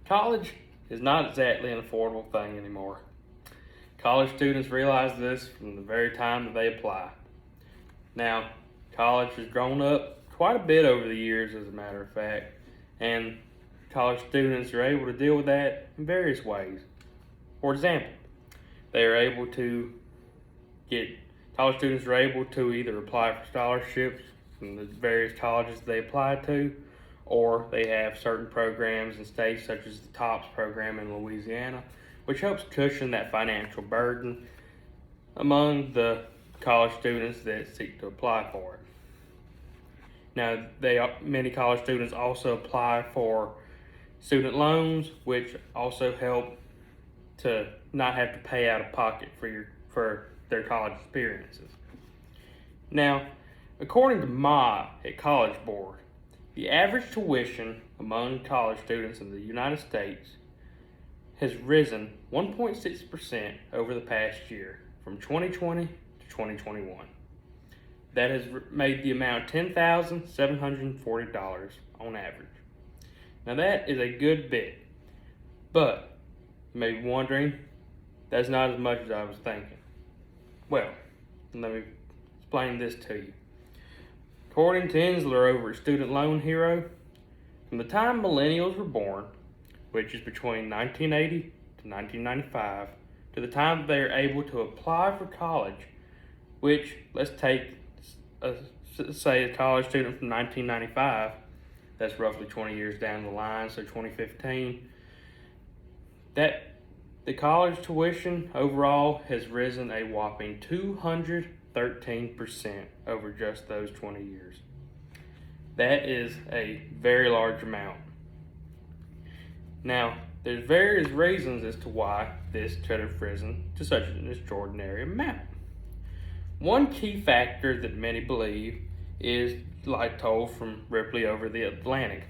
College is not exactly an affordable thing anymore. College students realize this from the very time that they apply. Now, college has grown up quite a bit over the years, as a matter of fact, and college students are able to deal with that in various ways. For example, college students are able to either apply for scholarships from the various colleges they apply to, or they have certain programs in states such as the TOPS program in Louisiana, which helps cushion that financial burden among the college students that seek to apply for it. Now, many college students also apply for student loans, which also help to not have to pay out of pocket for their college experiences. Now, according to my College Board, the average tuition among college students in the United States has risen 1.6% over the past year, from 2020 to 2021. That has made the amount $10,740 on average. Now that is a good bit, but you may be wondering, that's not as much as I was thinking. Well, let me explain this to you. According to Insler over at Student Loan Hero, from the time millennials were born, which is between 1980 to 1995, to the time they are able to apply for college, which, let's say a college student from 1995, that's roughly 20 years down the line, so 2015, that the college tuition overall has risen a whopping 213% over just those 20 years. That is a very large amount. Now, there's various reasons as to why this could have risen to such an extraordinary amount. One key factor that many believe is, like told from Ripley over the Atlantic,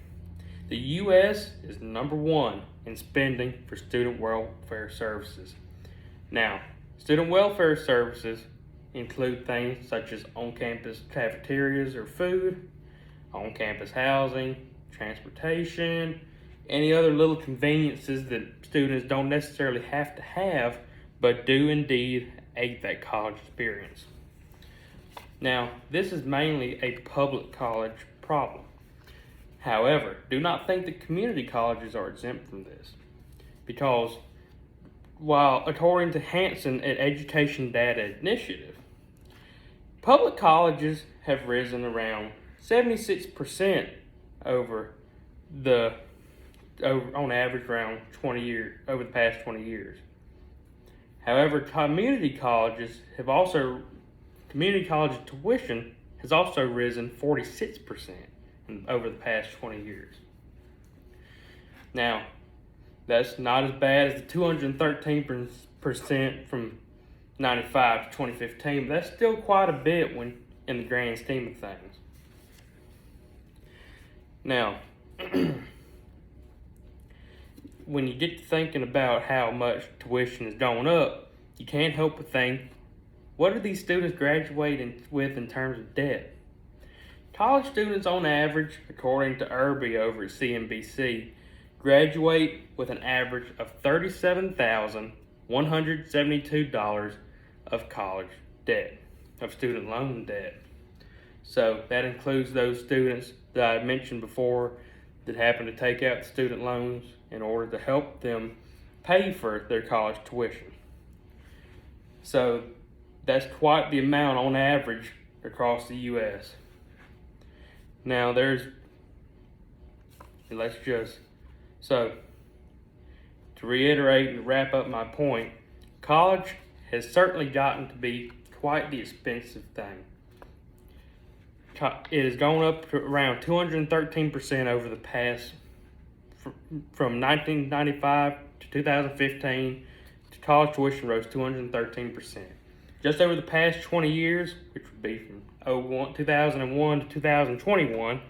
the U.S. is number one in spending for student welfare services. Now, student welfare services include things such as on-campus cafeterias or food, on-campus housing, transportation, any other little conveniences that students don't necessarily have to have, but do indeed aid that college experience. Now, this is mainly a public college problem. However, do not think that community colleges are exempt from this, because while according to Hansen at Education Data Initiative, public colleges have risen around 76% on average around 20 years over the past 20 years. However, community college tuition has also risen 46% over the past 20 years. Now, that's not as bad as the 213% from 95 to 2015, but that's still quite a bit when in the grand scheme of things. Now, when you get to thinking about how much tuition is going up, you can't help but think, what are these students graduating with in terms of debt? College students on average, according to Irby over at CNBC, graduate with an average of $37,172 of college debt, of student loan debt. So that includes those students that I mentioned before that happen to take out the student loans in order to help them pay for their college tuition. So that's quite the amount on average across the U.S. Now so to reiterate and wrap up my point, college has certainly gotten to be quite the expensive thing. It has gone up to around 213% over the past, from 1995 to 2015, college tuition rose 213%. Just over the past 20 years, which would be from 2001 to 2021,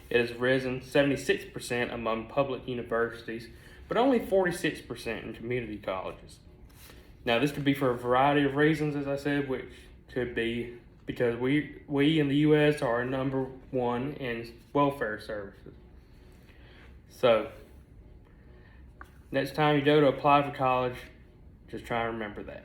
it has risen 76% among public universities, but only 46% in community colleges. Now, this could be for a variety of reasons, as I said, which could be because we in the U.S. are number one in welfare services. So, Next time you go to apply for college, just try and remember that.